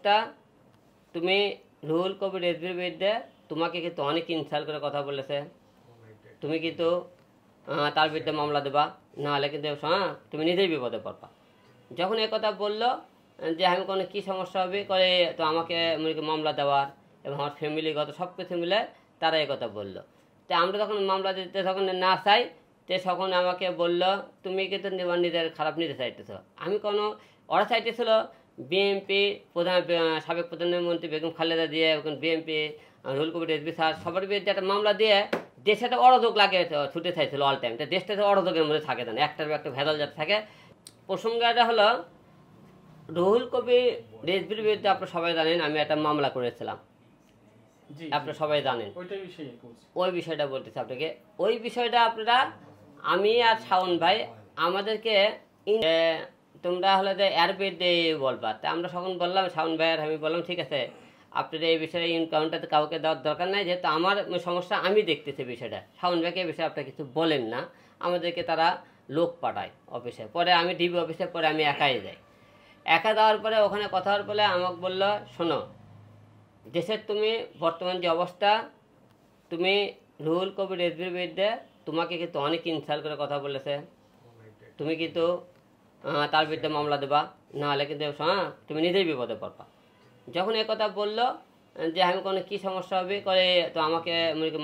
অবস্থা তুমি রুহুল কবির রিজভীর বিরুদ্ধে তোমাকে কিন্তু অনেক ইনসাল্ট করে কথা বলেছে, তুমি কিন্তু তার বিরুদ্ধে মামলা দেবা, নাহলে কিন্তু তুমি নিজেই বিপদে পড়বা। যখন এ কথা বললো যে আমি কোনো কী সমস্যা হবে করে তো আমাকে মামলা দেওয়ার এবং আমার ফ্যামিলিগত সব কিছু মিলে তারা এ কথা বললো। তো আমরা যখন মামলা দিতে যখন না চাই তখন আমাকে বললো তুমি কিন্তু নিজের খারাপ নিতে চাইতেছ। আমি কোনো ওরা চাইতেছিল বিএনপি প্রধান সাবেক প্রধানমন্ত্রী বেগম খালেদা দিয়ে এখন বিএনপি রুহুল কবির রিজভী স্যার সবার বিরুদ্ধে একটা মামলা দিয়ে দেশে একটা অরাজক লাগে ছুটে চাইছিল অল টাইম। তো দেশটা অরাজকের মধ্যে থাকে না, একটার একটা ভেজাল যাতে থাকে। প্রসঙ্গটা হলো রুহুল কবির রিজভীর বিরুদ্ধে আপনারা সবাই জানেন আমি একটা মামলা করেছিলাম, আপনারা সবাই জানেন। ওই বিষয়টা বলতেছি আপনাকে, ওই বিষয়টা আপনারা আমি আর শাওন ভাই আমাদেরকে তোমরা হলে যে এর বিরুদ্ধে বলবা। তা আমরা তখন বললাম শাওন ভাই আর আমি বললাম ঠিক আছে আপনাদের এই বিষয়ে ইনকাউন্টারতে কাউকে দেওয়ার দরকার নাই, যেহেতু আমার সমস্যা আমি দেখতেছি বিষয়টা। শাওন ভাইকে এই বিষয়ে আপনারা কিছু বলেন না, আমাদেরকে তারা লোক পাঠায় অফিসে। পরে আমি ডিবি অফিসে পরে আমি একাই যাই। একা যাওয়ার পরে ওখানে কথা হওয়ার পরে আমাকে বললো শোনো দেশের তুমি বর্তমান যে অবস্থা তুমি রুহুল কবির রিজভীর বিরুদ্ধে তোমাকে কিন্তু অনেক ইনসাল্ট করে কথা বলেছে, তুমি কিন্তু তার বিরুদ্ধে মামলা দেবা, নাহলে কিন্তু তুমি নিজেই বিপদে পড়বা। যখন এ কথা বললো যে আমি কোনো কী সমস্যা হবে করে তো আমাকে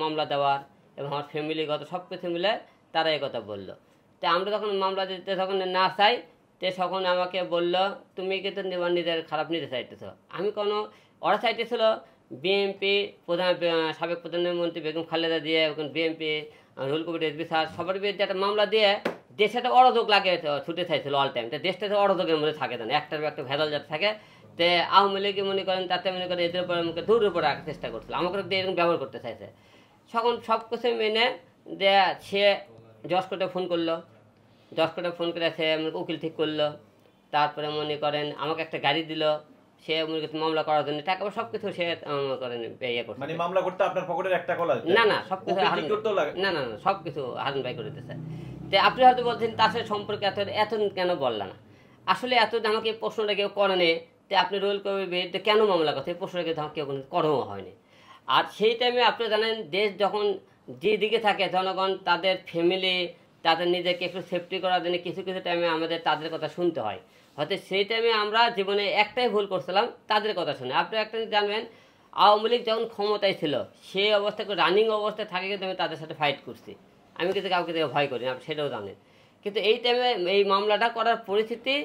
মামলা দেওয়ার এবং আমার ফ্যামিলিগত সব কিছু মিলে তারা এ কথা বললো। তো আমরা যখন মামলা দিতে যখন না চাই তখন আমাকে বললো তুমি কিন্তু নিজের খারাপ নিতে চাইতেছ। আমি কোনো ওরা চাইতেছিল বিএনপি প্রধান সাবেক প্রধানমন্ত্রী বেগম খালেদা দিয়ে এখন বিএনপি রুহুল কবির রিজভী স্যার সবার বিরুদ্ধে একটা মামলা দিয়ে দেশে একটা অরাজক লাগে ছুটে চাইছিল অল টাইম। তো দেশটা অরাজকের মধ্যে থাকে না, একটার একটা ভেজাল যাতে থাকে। তো আওয়ামী লীগ মনে করেন তাতে মনে করেন এদের উপরে আমাকে দূরের উপরে রাখার চেষ্টা করছিল, আমাকে এরকম ব্যবহার করতে চাইছে। তখন সব কিছু মেনে যে সে জজ কোর্টে ফোন করলো, জজ কোর্টে ফোন করে সে উকিল ঠিক করলো। তারপরে মনে করেন আমাকে একটা গাড়ি দিল, সে মামলা করার জন্য টাকা সব কিছু সে করেন ইয়ে করছে। মানে মামলা করতে আপনার পকেটের একটা কল আছে? না না সব কিছু না না সব কিছু হারুন ভাই করে দিতেছে। তো আপনি হয়তো বলছেন তার সাথে সম্পর্কে এত কেন বললা না? আসলে এত আমাকে এই প্রশ্নটা কেউ করেনি যে আপনি রুহুল কবির বিরুদ্ধে কেন মামলা করছে, এই প্রশ্নটা কিন্তু কেউ করেও হয়নি। আর সেই টাইমে আপনি জানেন দেশ যখন যেদিকে থাকে জনগণ তাদের ফ্যামিলি তাদের নিজেকে একটু সেফটি করার জন্য কিছু কিছু টাইমে আমাদের তাদের কথা শুনতে হয়। হয়তো সেই টাইমে আমরা জীবনে একটাই ভুল করছিলাম তাদের কথা শুনে। আপনি একটা জানবেন আওয়ামী লীগ যখন ক্ষমতায় ছিল সেই অবস্থায় রানিং অবস্থায় থাকে কিন্তু আমি তাদের সাথে ফাইট করছি, আমি কিন্তু কাউকে থেকে ভয় করি না, আপনি সেটাও জানেন। কিন্তু এই টাইমে এই মামলাটা করার পরিস্থিতি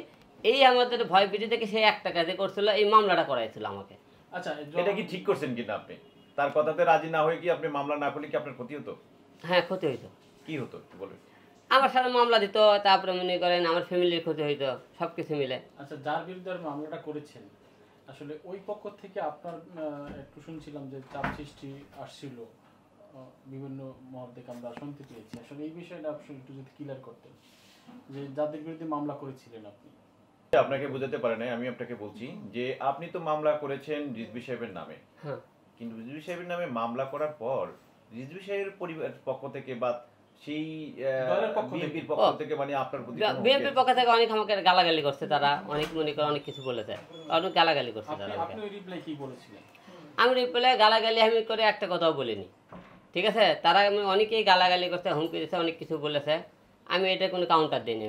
এই আমাদের ভয় ভীতি থেকে সে একটা কাজে করছিল, এই মামলাটা করাইছিল আমাকে। আচ্ছা এটা কি ঠিক করছেন কিনা আপনি? তার কথাতে রাজি না হয়ে কি আপনি মামলা না করলে কি আপনার ক্ষতি হতো? হ্যাঁ ক্ষতি হইতো। কি হতো একটু বলুন। আমার সাথে মামলা দিত, তারপরে মনে করেন আমার ফ্যামিলির ক্ষতি হইতো, সবকিছু মিলে। আচ্ছা যার বিরুদ্ধে মামলাটা করেছেন আসলে ওই পক্ষ থেকে আপনার একটু শুনছিলাম যে চাপ সৃষ্টি আসছিল বিভিন্ন মহল থেকে, আমরা শুনতে পেয়েছি। আসলে এই বিষয়টা আপনি একটু যদি ক্লিয়ার করতেন যে যাদের বিরুদ্ধে মামলা করেছিলেন আপনি। আপনাকে বোঝাতে পারে নাই, আমি আপনাকে বলছি যে আপনি তো মামলা করেছেন রিজভী সাহেবের নামে। হ্যাঁ কিন্তু রিজভী সাহেবের নামে মামলা করার পর রিজভী সাহেবের পরিবার পক্ষ থেকে বা সেই বিএনপির পক্ষ থেকে মানে আপনার প্রতি বিএনপির পক্ষ থেকে অনেক আমাকে গালাগালি করছে, তারা অনেক মনে করে অনেক কিছু বলেছে, অনেক গালাগালি করছে তারা। আপনি রিপ্লাই কি বলেছিলেন? আমি রিপ্লাই গালাগালি আমি করে একটা কথাও বলিনি, ঠিক আছে। তারা অনেকেই গালাগালি করছে, হুমকি দিচ্ছে, অনেক কিছু বলেছে, আমি এটা কোনো কাউন্টার দিইনি।